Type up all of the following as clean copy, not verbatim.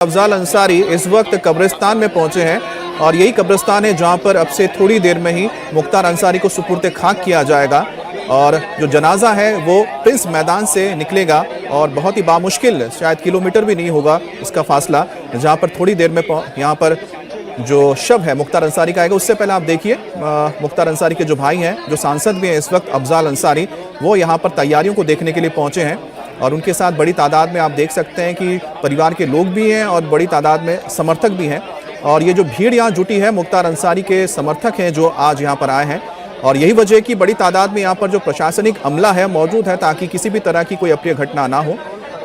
अफजाल अंसारी इस वक्त कब्रिस्तान में पहुंचे हैं और यही कब्रिस्तान है जहां पर अब से थोड़ी देर में ही मुख्तार अंसारी को सुपुर्द खाक किया जाएगा और जो जनाजा है वो प्रिंस मैदान से निकलेगा और बहुत ही बामुश्किल, शायद किलोमीटर भी नहीं होगा इसका फासला, जहां पर थोड़ी देर में यहां पर जो शव है मुख्तार अंसारी का आएगा। उससे पहले आप देखिए मुख्तार अंसारी के जो भाई हैं, जो सांसद भी हैं इस वक्त, अफजाल अंसारी, वो यहाँ पर तैयारियों को देखने के लिए पहुँचे हैं और उनके साथ बड़ी तादाद में आप देख सकते हैं कि परिवार के लोग भी हैं और बड़ी तादाद में समर्थक भी हैं। और ये जो भीड़ यहाँ जुटी है मुख्तार अंसारी के समर्थक हैं जो आज यहाँ पर आए हैं और यही वजह है कि बड़ी तादाद में यहाँ पर जो प्रशासनिक अमला है मौजूद है ताकि किसी भी तरह की कोई अप्रिय घटना ना हो।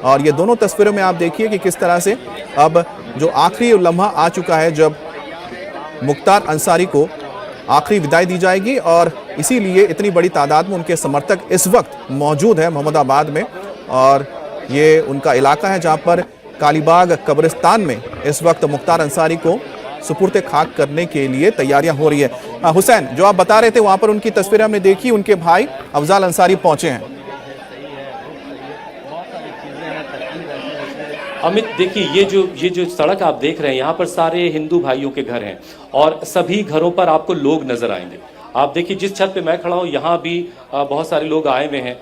और ये दोनों तस्वीरों में आप देखिए कि किस तरह से अब जो आखिरी लम्हा आ चुका है जब मुख्तार अंसारी को आखिरी विदाई दी जाएगी और इसीलिए इतनी बड़ी तादाद में उनके समर्थक इस वक्त मौजूद है मोहम्मदाबाद में। और ये उनका इलाका है जहां पर कालीबाग कब्रिस्तान में इस वक्त मुख्तार अंसारी को सुपुर्द खाक करने के लिए तैयारियां हो रही है। हुसैन, जो आप बता रहे थे वहां पर उनकी तस्वीरें हमने देखी, उनके भाई अफजाल अंसारी पहुंचे हैं। अमित, देखिए ये जो सड़क आप देख रहे हैं, यहाँ पर सारे हिंदू भाइयों के घर हैं और सभी घरों पर आपको लोग नजर आएंगे। आप देखिए जिस छत पे मैं खड़ा हूँ यहाँ भी बहुत सारे लोग आए हुए हैं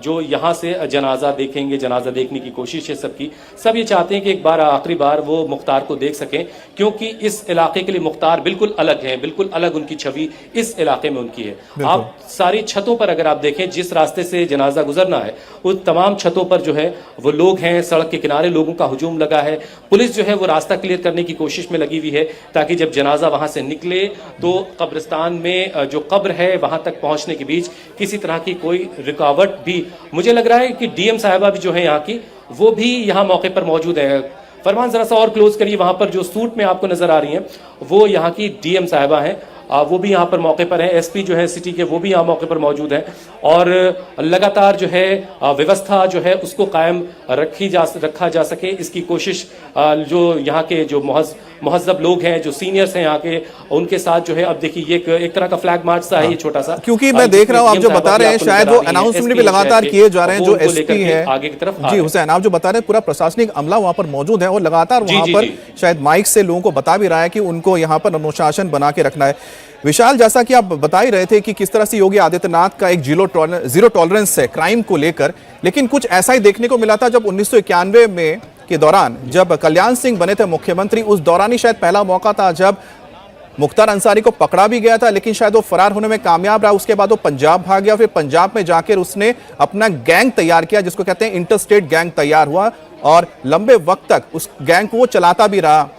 जो यहाँ से जनाजा देखेंगे, जनाजा देखने की कोशिश है सबकी। सब ये चाहते हैं कि एक बार आखिरी बार वो मुख्तार को देख सकें, क्योंकि इस इलाके के लिए मुख्तार बिल्कुल अलग है, बिल्कुल अलग उनकी छवि इस इलाके में उनकी है। आप सारी छतों पर अगर आप देखें, जिस रास्ते से जनाजा गुजरना है उस तमाम छतों पर जो है वो लोग हैं, सड़क के किनारे लोगों का हुजूम लगा है। पुलिस जो है वो रास्ता क्लियर करने की कोशिश में लगी हुई है ताकि जब जनाजा वहां से निकले तो कब्रिस्तान में जो कब्र है वहां तक पहुंचने के बीच किसी तरह की कोई रुकावट भी, मुझे लग रहा है कि डीएम साहिबा भी जो है यहाँ की, वो भी यहाँ मौके पर मौजूद है। फरमान जरा सा और क्लोज करिए, वहां पर जो सूट में आपको नजर आ रही हैं वो यहाँ की डीएम साहिबा हैं, वो भी यहाँ पर मौके पर हैं। एसपी जो है सिटी के वो भी यहाँ मौके पर मौजूद हैं और लगातार जो है व्यवस्था जो है उसको कायम रखा जा सके इसकी कोशिश जो यहाँ के जो महज़्ज़ब लोग हैं, जो सीनियर्स हैं यहाँ के, उनके साथ जो है। अब देखिए ये एक तरह का फ्लैग मार्च सा है ये छोटा सा, क्योंकि मैं देख रहा हूँ आप जो बता रहे हैं शायद वो अनाउंसमेंट भी लगातार किए जा रहे हैं। जो एसपी है आगे की तरफ, जी हुसैन, आप जो बता रहे हैं पूरा प्रशासनिक अमला वहाँ पर मौजूद है और लगातार वहाँ पर शायद माइक से लोगों को बता भी रहा है कि उनको यहाँ पर अनुशासन बना के रखना है। विशाल, जैसा कि आप बता ही रहे थे कि किस तरह से योगी आदित्यनाथ का एक जीरो टॉलरेंस है क्राइम को लेकर, लेकिन कुछ ऐसा ही देखने को मिला था जब 1991 में के दौरान जब कल्याण सिंह बने थे मुख्यमंत्री। उस दौरान ही शायद पहला मौका था जब मुख्तार अंसारी को पकड़ा भी गया था, लेकिन शायद वो फरार होने में कामयाब रहा। उसके बाद वो पंजाब भाग गया, फिर पंजाब में जाकर उसने अपना गैंग तैयार किया जिसको कहते हैं इंटरस्टेट गैंग तैयार हुआ और लंबे वक्त तक उस गैंग को वो चलाता भी रहा।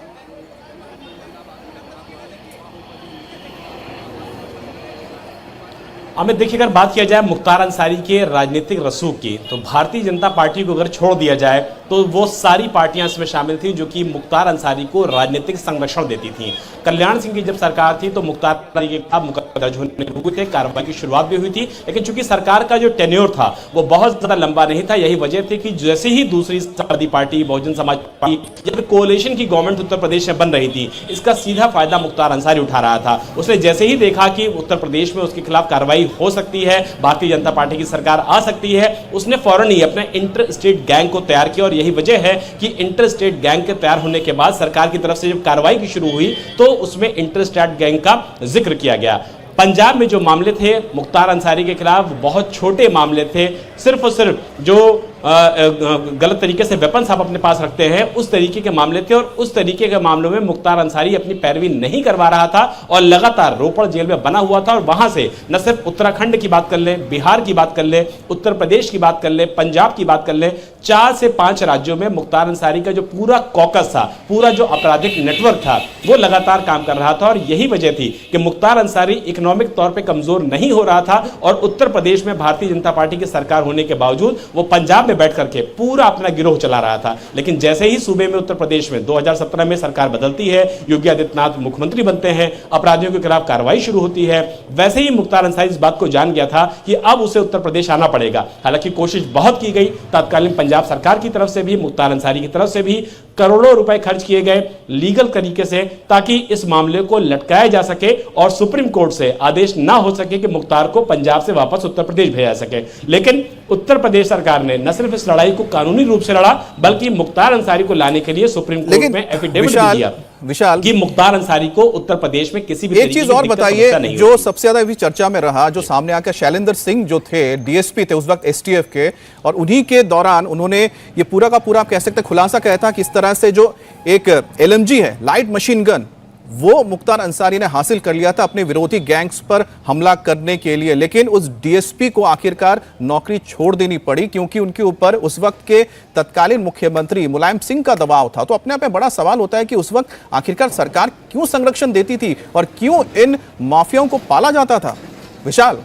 अमित, देखिए अगर बात किया जाए मुख्तार अंसारी के राजनीतिक रसूख की, तो भारतीय जनता पार्टी को अगर छोड़ दिया जाए तो वो सारी पार्टियां इसमें शामिल थी जो कि मुख्तार अंसारी को राजनीतिक संरक्षण देती थी। कल्याण सिंह की जब सरकार थी तो मुख्तार अंसारी के खिलाफ मुकदमे दर्ज होने हुए थे, कार्रवाई की शुरुआत भी हुई थी, लेकिन चूंकि सरकार का जो टेन्योर था वो बहुत ज्यादा लंबा नहीं था। यही वजह थी कि जैसे ही दूसरी समाजवादी पार्टी, बहुजन समाज पार्टी या फिर कोalition की गवर्नमेंट उत्तर प्रदेश में बन रही थी, इसका सीधा फायदा मुख्तार अंसारी उठा रहा था। उसने जैसे ही देखा कि उत्तर प्रदेश में उसके खिलाफ कार्रवाई हो सकती है, भारतीय जनता पार्टी की सरकार आ सकती है, उसने फौरन ही अपने इंटर स्टेट गैंग को तैयार किया। और यही वजह है कि इंटर स्टेट गैंग के तैयार होने के बाद सरकार की तरफ से जब कार्रवाई की शुरू हुई तो उसमें इंटर स्टेट गैंग का जिक्र किया गया। पंजाब में जो मामले थे मुख्तार अंसारी के खिलाफ बहुत छोटे मामले थे, सिर्फ और सिर्फ जो गलत तरीके से वेपन्स आप अपने पास रखते हैं उस तरीके के मामले थे और उस तरीके के मामलों में मुख्तार अंसारी अपनी पैरवी नहीं करवा रहा था और लगातार रोपड़ जेल में बना हुआ था। और वहां से न सिर्फ उत्तराखंड की बात कर ले, बिहार की बात कर ले, उत्तर प्रदेश की बात कर ले, पंजाब की बात कर ले, 4 से 5 राज्यों में मुख्तार अंसारी का जो पूरा कॉकस था, पूरा जो आपराधिक नेटवर्क था, वो लगातार काम कर रहा था। और यही वजह थी कि मुख्तार अंसारी इकोनॉमिक तौर पर कमजोर नहीं हो रहा था और उत्तर प्रदेश में भारतीय जनता पार्टी की सरकार होने के बावजूद वो पंजाब बैठ करके पूरा अपना गिरोह चला रहा था। लेकिन जैसे ही सूबे में, उत्तर प्रदेश में 2017 में सरकार बदलती है, योगी आदित्यनाथ मुख्यमंत्री बनते हैं, अपराधियों के खिलाफ कार्रवाई शुरू होती है, वैसे ही मुख्तार अंसारी इस बात को जान गया था कि अब उसे उत्तर प्रदेश आना पड़ेगा। हालांकि कोशिश बहुत की गई, तत्कालीन पंजाब सरकार की तरफ से भी, मुख्तार अंसारी की तरफ से भी, करोड़ों रुपए खर्च किए गए लीगल तरीके से, ताकि इस मामले को लटकाया जा सके और सुप्रीम कोर्ट से आदेश ना हो सके कि मुख्तार को पंजाब से वापस उत्तर प्रदेश भेजा सके। लेकिन उत्तर प्रदेश सरकार ने न सिर्फ इस लड़ाई को कानूनी रूप से लड़ा, बल्कि मुख्तार अंसारी को लाने के लिए सुप्रीम कोर्ट में एफिडेविट भी दिया विशाल कि मुख्तार अंसारी को उत्तर प्रदेश में किसी भी एक चीज और बताइए जो सबसे ज्यादा भी चर्चा में रहा, जो सामने आकर शैलेंद्र सिंह जो थे डीएसपी थे उस वक्त एसटीएफ के, और उन्हीं के दौरान उन्होंने ये पूरा का पूरा आप कह सकते खुलासा किया था कि इस तरह से जो एक एलएमजी है लाइट मशीन गन वो मुख्तार अंसारी ने हासिल कर लिया था अपने विरोधी गैंग्स पर हमला करने के लिए। लेकिन उस डीएसपी को आखिरकार नौकरी छोड़ देनी पड़ी क्योंकि उनके ऊपर उस वक्त के तत्कालीन मुख्यमंत्री मुलायम सिंह का दबाव था। तो अपने आप में बड़ा सवाल होता है कि उस वक्त आखिरकार सरकार क्यों संरक्षण देती थी और क्यों इन माफियाओं को पाला जाता था? विशाल,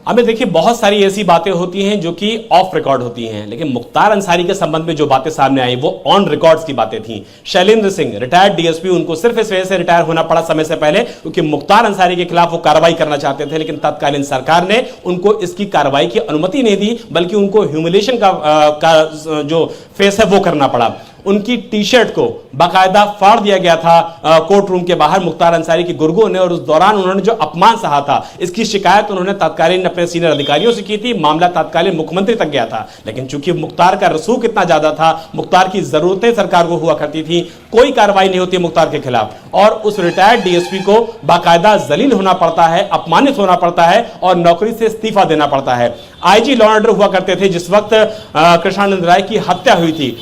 हमें देखिए बहुत सारी ऐसी बातें होती हैं जो कि ऑफ रिकॉर्ड होती हैं, लेकिन मुख्तार अंसारी के संबंध में जो बातें सामने आई वो ऑन रिकॉर्ड्स की बातें थी। शैलेंद्र सिंह रिटायर्ड डीएसपी, उनको सिर्फ इस वजह से रिटायर होना पड़ा समय से पहले क्योंकि मुख्तार अंसारी के खिलाफ वो कार्रवाई करना चाहते थे, लेकिन तत्कालीन सरकार ने उनको इसकी कार्रवाई की अनुमति नहीं दी, बल्कि उनको ह्यूमिलेशन का जो फेस है वो करना पड़ा। उनकी टी शर्ट को बाकायदा फाड़ दिया गया था कोर्ट रूम के बाहर मुख्तार अंसारी की गुर्गों ने, और उस दौरान उन्होंने जो अपमान सहा था इसकी शिकायत उन्होंने तत्कालीन अपने सीनियर अधिकारियों से की थी। मामला तत्कालीन मुख्यमंत्री तक गया था, लेकिन चूंकि मुख्तार का रसूख इतना ज्यादा था, मुख्तार की जरूरतें सरकार को हुआ करती थी, कोई कार्रवाई नहीं होती मुख्तार के खिलाफ, और उस रिटायर्ड डीएसपी को बाकायदा जलील होना पड़ता है, अपमानित होना पड़ता है और नौकरी से इस्तीफा देना पड़ता है। आईजी लॉ एंड ऑर्डर हुआ करते थे जिस वक्त कृष्णानंद राय की हत्या हुई थी,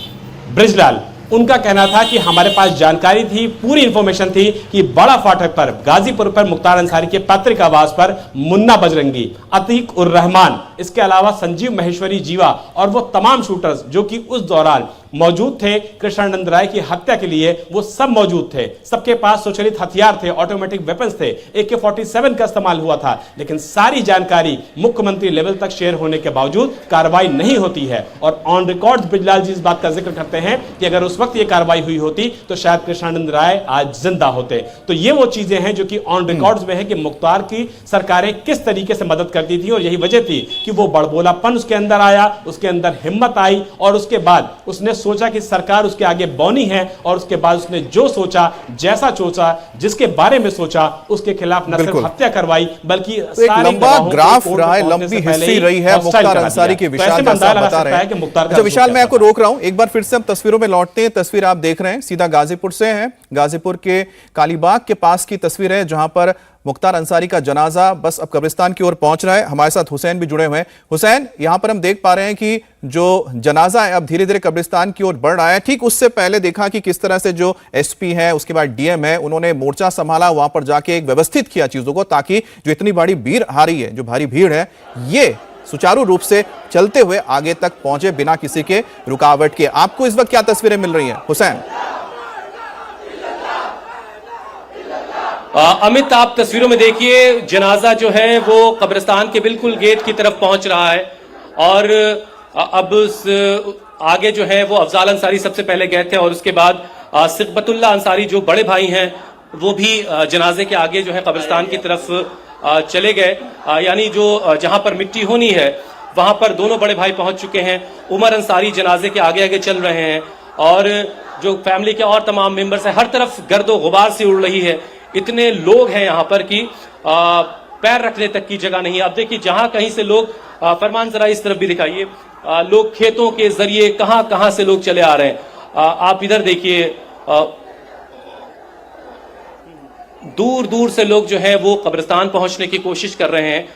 ब्रिजलाल, उनका कहना था कि हमारे पास जानकारी थी, पूरी इंफॉर्मेशन थी कि बड़ा फाटक पर गाजीपुर पर मुख्तार अंसारी के पैतृक आवास पर मुन्ना बजरंगी, अतीक उर रहमान, इसके अलावा संजीव महेश्वरी जीवा और वो तमाम शूटर्स जो कि उस दौरान मौजूद थे कृष्णानंद राय की हत्या के लिए, वो सब मौजूद थे। सबके पास स्वचालित हथियार थे, ऑटोमेटिक वेपन्स थे, AK-47 का इस्तेमाल हुआ था, लेकिन सारी जानकारी मुख्यमंत्री लेवल तक शेयर होने के बावजूद कार्रवाई नहीं होती है। और ऑन रिकॉर्ड ब्रिजलाल जी इस बात का जिक्र करते हैं कि अगर उस वक्त ये कार्रवाई हुई होती तो शायद कृष्णानंद राय आज जिंदा होते। तो ये वो चीजें हैं जो कि ऑन रिकॉर्ड्स में है कि मुख्तार की सरकारें किस तरीके से मदद करती थी, और यही वजह थी कि वो बड़बोलापन उसके अंदर आया, उसके अंदर हिम्मत आई, और उसके बाद उसने सोचा कि सरकार उसके आगे बौनी है, और उसके बाद उसने जो सोचा, जैसा सोचा, जिसके बारे में सोचा, उसके खिलाफ न सिर्फ हत्या करवाई बल्कि तो एक लंबा ग्राफ रहा है, लंबी हिस्ट्री रही है मुख्तार अंसारी की। विशाल जैसा बता रहे हैं। अच्छा विशाल, मैं आपको रोक रहा हूं, एक बार फिर से हम तस्वीरों में लौटते हैं। तस्वीर आप देख रहे हैं सीधा गाजीपुर से है, गाजीपुर के कालीबाग के पास की तस्वीर है जहां पर मुख्तार अंसारी का जनाजा बस अब कब्रिस्तान की ओर पहुंच रहा है। हमारे साथ हुसैन भी जुड़े हुए हैं। हुसैन, यहां पर हम देख पा रहे हैं कि जो जनाजा है अब धीरे धीरे कब्रिस्तान की ओर बढ़ रहा है। ठीक उससे पहले देखा कि किस तरह से जो एसपी है, उसके बाद डीएम है, उन्होंने मोर्चा संभाला, वहां पर जाके एक व्यवस्थित किया चीजों को, ताकि जो इतनी बड़ी भीड़ आ रही है, जो भारी भीड़ है, ये सुचारू रूप से चलते हुए आगे तक पहुंचे बिना किसी के रुकावट के। आपको इस वक्त क्या तस्वीरें मिल रही हैं हुसैन? अमित, आप तस्वीरों में देखिए जनाजा जो है वो कब्रिस्तान के बिल्कुल गेट की तरफ पहुंच रहा है, और अब आगे जो है वो अफजाल अंसारी सबसे पहले गए थे, और उसके बाद सिकबतुल्लाह अंसारी जो बड़े भाई हैं वो भी जनाजे के आगे जो है कब्रिस्तान की तरफ चले गए। यानी जो जहां पर मिट्टी होनी है वहां पर दोनों बड़े भाई पहुंच चुके हैं। उमर अंसारी जनाजे के आगे आगे चल रहे हैं, और जो फैमिली के और तमाम मेंबर्स हैं, हर तरफ गर्दो गुबार से उड़ रही है। इतने लोग हैं यहाँ पर कि पैर रखने तक की जगह नहीं। आप देखिए जहां कहीं से लोग, फरमान जरा इस तरफ भी दिखाइए, लोग खेतों के जरिए कहां कहां से लोग चले आ रहे हैं। आप इधर देखिए, दूर दूर से लोग जो है वो कब्रिस्तान पहुंचने की कोशिश कर रहे हैं।